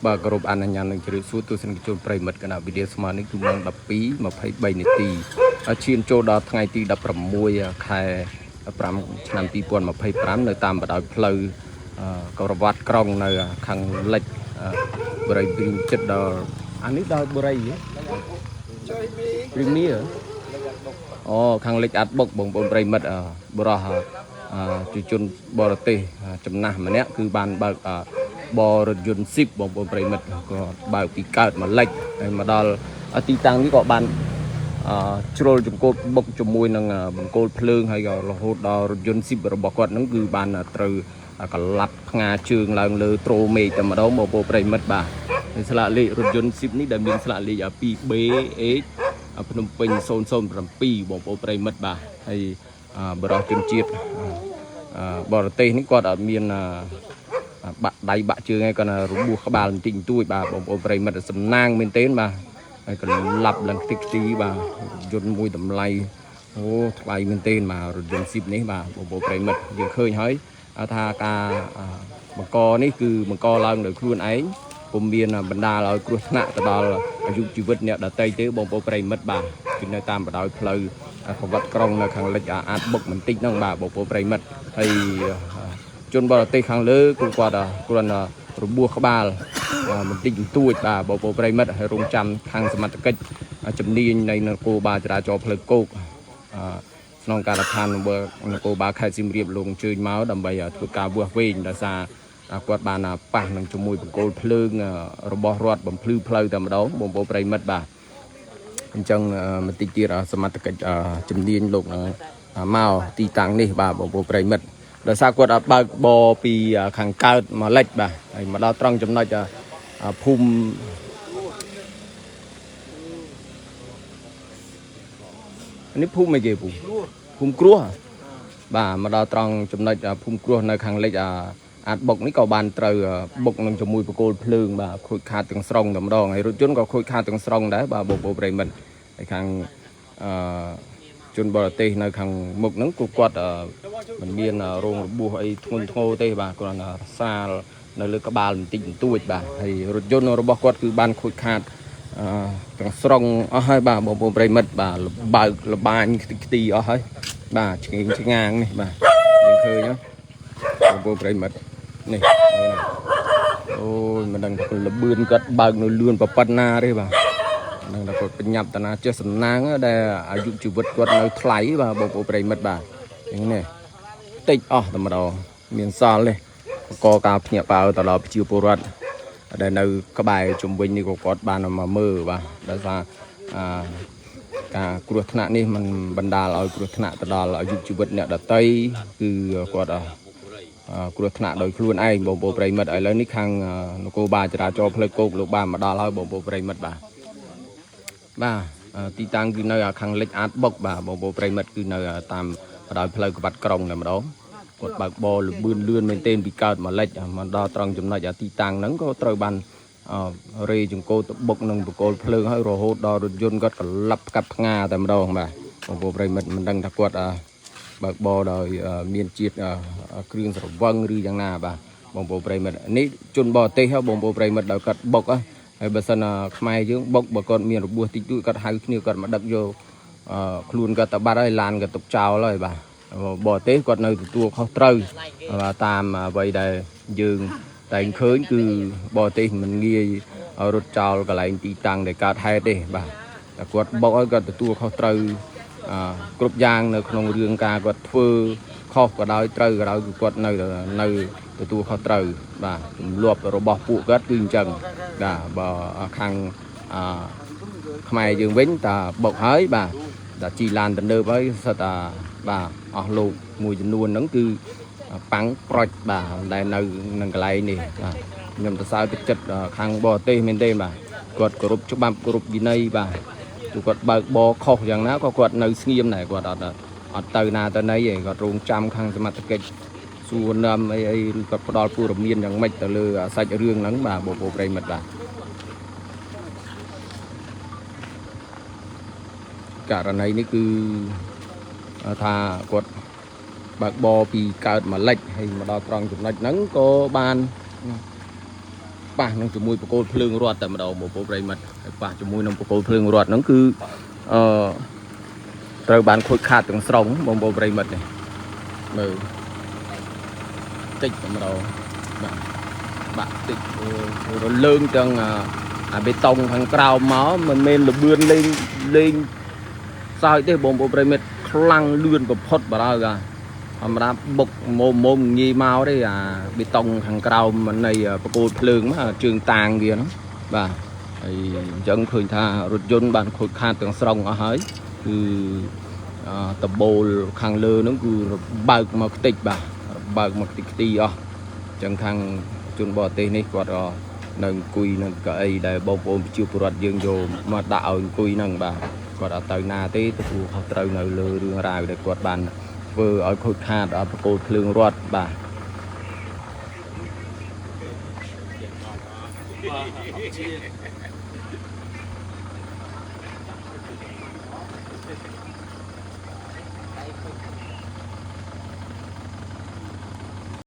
បើគោរពអនុញ្ញាតនឹងជ្រាបសួរទស្សនិកជនប្រិមិត្តគណៈវិទ្យាស្មាននេះគឺម៉ោង 12:23 នាទីឈានចូលដល់ថ្ងៃទី 16 ខែ 5 ឆ្នាំ 2025 នៅតាមបណ្ដោយផ្លូវកោរវត្តក្រុងនៅខាងលិចបរិយាព្រីមចិត្តដល់អានេះដល់បរិយាព្រីមៀអូខាងលិចអាត់បុកបងប្អូនប្រិមិត្តបរោះជាជនបរទេសចំណាស់ម្នាក់គឺបានបើកបរថយន្តស៊ីបបងប្អូនប្រិមិត្តក៏បើកពីកើតមកលិចហើយមកដល់ទីតាំងនេះក៏បានជ្រុលចង្កូតបុកជាមួយនឹងបង្គោលភ្លើងហើយក៏រហូតដល់រថយន្តស៊ីបរបស់គាត់ហ្នឹងគឺបានត្រូវកលាត់ផ្ងាជើងឡើងលើត្រូមេឃតែម្ដងបងប្អូនប្រិមិត្តបាទស្លាកលេខរថយន្តស៊ីបនេះដែលមានស្លាកលេខ 2BH ភ្នំពេញ007បងប្អូនប្រិមិត្តបាទហើយបរិសុទ្ធជនជាតិបរទេសនេះគាត់អត់មានបាក់ដៃបាក់ជើងឯងគាត់របួសក្បាលបន្តិចបន្តួចបាទបងប្អូនប្រិមិត្តសំណាងមែនទែនបាទហើយក៏ឡាប់ឡើងខ្ទេចខ្ទីបាទយន្តមួយតម្លៃអូថ្លៃមែនទែនបាទរថយន្តស៊ីបនេះបាទបងប្អូនប្រិមិត្តយើងឃើញហើយថាការបង្កនេះគឺបង្កឡើងដោយខ្លួនឯងពុំមានបណ្ដាលឲ្យគ្រោះថ្នាក់ទៅដល់អាយុជីវិតអ្នកដទៃទេបងប្អូនប្រិមិត្តបាទគឺនៅតាមបណ្ដោយផ្លូវប្រវត្តិក្រុងនៅខាងលិចអាតបុកបន្តិចហ្នឹងបាទបងប្អូនប្រិមិត្តហើយជនបរទេសខាងលើគឺគាត់គ្រាន់តែរបួសក្បាលបន្តិចបន្តួចបាទបងប្អូនប្រិមិត្តហើយរងចាំខាងសមត្ថកិច្ចជំនាញនៃនគរបាលចរាចរណ៍ផ្លូវគោកក្នុងការដ្ឋាននគរបាលខេត្តសៀមរាបលោកអញ្ជើញមកដើម្បីធ្វើការវាស់វែងដោយសារគាត់បានប៉ះនឹងជាមួយបង្គោលភ្លើងរបស់រដ្ឋបំភ្លឺផ្លូវតែម្ដងបងប្អូនប្រិមិត្តបាទអញ្ចឹងបន្តិចទៀតសមត្ថកិច្ចជំនាញលោកមកទីតាំងនេះបាទបងប្អូនប្រិមិត្តដោយសារគាត់បើកបរពីខាងកើតមកលិចបាទហើយមកដល់ត្រង់ចំណុចភូមិនេះភូមិអីគេភូមិគ្រោះបាទមកដល់ត្រង់ចំណុចភូមិគ្រោះនៅខាងលិចអាតបុកនេះក៏បានត្រូវបុកនឹងជាមួយបង្គោលភ្លើងបាទខូចខាតទាំងស្រុងតែម្ដងហើយរថយន្តក៏ខូចខាតទាំងស្រុងដែរបាទបងប្អូនប្រិមិត្តហើយខាងជនបរទេសនៅខាងមុខហ្នឹងគឺគាត់មិនមានរងរបួសអីធ្ងន់ធ្ងរទេបាទគ្រាន់តែសាលនៅលើក្បាលបន្តិចបន្តួចបាទហើយរថយន្តរបស់គាត់គឺបានខូចខាតទាំងស្រុងអស់ហើយបាទបងប្អូនប្រិមិត្តបាទបើកលបាញខ្ទីអស់ហើយបាទឆ្ងាងនេះបាទយើងឃើញបងប្អូនប្រិមិត្តនេះអូយមិនដឹងថាលបឿនគាត់បើកនៅលឿនប៉ុណ្ណាទេបាទនឹងតែគាត់បញ្ញាប់តាណាចេះសំណាងដែលអាយុជីវិតគាត់នៅថ្លៃបាទបងប្អូនប្រិមិត្តបាទអញ្ចឹងនេះតិចអស់តែម្ដងមានសល់ទេកការភ្ញាក់ផ្អើលទៅដល់ប្រជាពលរដ្ឋដែលនៅក្បែរជំវិញនេះក៏គាត់បានមកមើលបាទដោយសារការគ្រោះថ្នាក់នេះมันបណ្ដាលឲ្យគ្រោះថ្នាក់ទៅដល់អាយុជីវិតអ្នកដទៃគឺគាត់គ្រោះថ្នាក់ដោយខ្លួនឯងបងប្អូនប្រិមិត្តឥឡូវនេះខាងនគរបាលចរាចរណ៍ផ្លូវគោកលោកបានមកដល់ហើយបងប្អូនប្រិមិត្តបាទទីតាំងគឺនៅខាងលិចអាតបុកបាទបងប្អូនប្រិមិត្តគឺនៅតាមបណ្ដោយផ្លូវក្បាត់ក្រុងតែម្ដងគាត់បើកបរលបឿនលឿនមែនទែនពីកើតមកលិចមកដល់ត្រង់ចំណុចទីតាំងហ្នឹងក៏ត្រូវបានរេចង្កូតបុកនឹងបង្គោលភ្លើងហើយរហូតដល់រថយន្តគាត់ក្លាប់កាត់ផ្ងាតែម្ដងបាទបងប្អូនប្រិមិត្តមិនដឹងថាគាត់បើកបរដោយមានជាតិគ្រឿងស្រវឹងឬយ៉ាងណាបាទបងប្អូនប្រិមិត្តនេះជនបរទេសហ៎បងប្អូនប្រិមិត្តដោយគាត់បុកហើយបើសិនខ្មែរយើងបុកបើគាត់មានរបួសតិចតួចគាត់ហៅគ្នាគាត់មកដឹកយកខ្លួនគាត់ទៅបាត់ហើយឡានគាត់ទុកចោលហើយបាទបរទេសគាត់នៅទទួលខុសត្រូវបាទតាមអ្វីដែលយើងតែឃើញគឺបរទេសមិនងាយរត់ចោលកន្លែងទីតាំងដែលកើតហេតុទេបាទតែគាត់បុកឲ្យគាត់ទទួលខុសត្រូវគ្រប់យ៉ាងនៅក្នុងរឿងការគាត់ធ្វើខុសក៏ដោយត្រូវក៏ដោយគឺគាត់នៅទទួលខុសត្រូវបាទទម្លាប់របស់ពួកគាត់គឺអញ្ចឹងបាទបើខាងខ្មែរយើងវិញតាបុកហើយបាទតាជីឡានទៅនើបហើយសិតតាបាទអស់លោកមួយចំនួនហ្នឹងគឺប៉ាំងប្រុចបាទដែលនៅនឹងកន្លែងនេះបាទខ្ញុំសរសើរទឹកចិត្តខាងបរទេសមែនទេបាទគាត់គោរពច្បាប់គោរពវិន័យបាទគឺគាត់បើកបរខុសយ៉ាងណាក៏គាត់នៅស្ងៀមដែរគាត់អត់ទៅណាទៅណីទេគាត់រងចាំខាងសមត្ថកិច្ចសួរនាំអីឬគាត់ផ្ដល់ព័ត៌មានយ៉ាងម៉េចទៅលើសាច់រឿងហ្នឹងបាទបងប្អូនប្រិមិត្តបាទករណីនេះគឺថាគាត់បើកបរពីកើតមកលិចហើយមកដល់ត្រង់ចំណុចហ្នឹងក៏បាន ប៉ះនឹងជាមួយបកគោភ្លើងរត់តែម្ដងបងប្អូនប្រិមិត្តហើយប៉ះជាមួយនឹងបកគោភ្លើងរត់ហ្នឹងគឺត្រូវបានខូចខាតទាំងស្រុងបងប្អូនប្រិមិត្តនេះមើលតិចតែម្ដងបាទបាក់តិចរលើងទាំងអាបេតុងខាងក្រោមមកមិនមែនលបឿនលេងសើចទេបងប្អូនប្រិមិត្តខ្លាំងលឿនបំផុតបើដល់ធម្មតាបុកមុំងាយមកទេអាបេតុងខាងក្រោមនៃបកគោភ្លើងមកជើងតាងវាហ្នឹងបាទហើយអញ្ចឹងឃើញថារថយន្តបានខូចខាតទាំងស្រុងអស់ហើយគឺតបូលខាងលើហ្នឹងគឺបើកមកខ្ទេចបាទបើកមកខ្ទេចខ្ទីអស់អញ្ចឹងខាងជនបរទេសនេះគាត់នៅអង្គុយនឹងកៅអីដែលបងប្អូនប្រជាពលរដ្ឋយើងយកមកដាក់ឲ្យអង្គុយហ្នឹងបាទគាត់អត់ទៅណាទេទទួលខុសត្រូវនៅលើរឿងរ៉ាវដែលគាត់បានធ្វើឲ្យខូចខាតបកគោភ្លើងរត់បាទ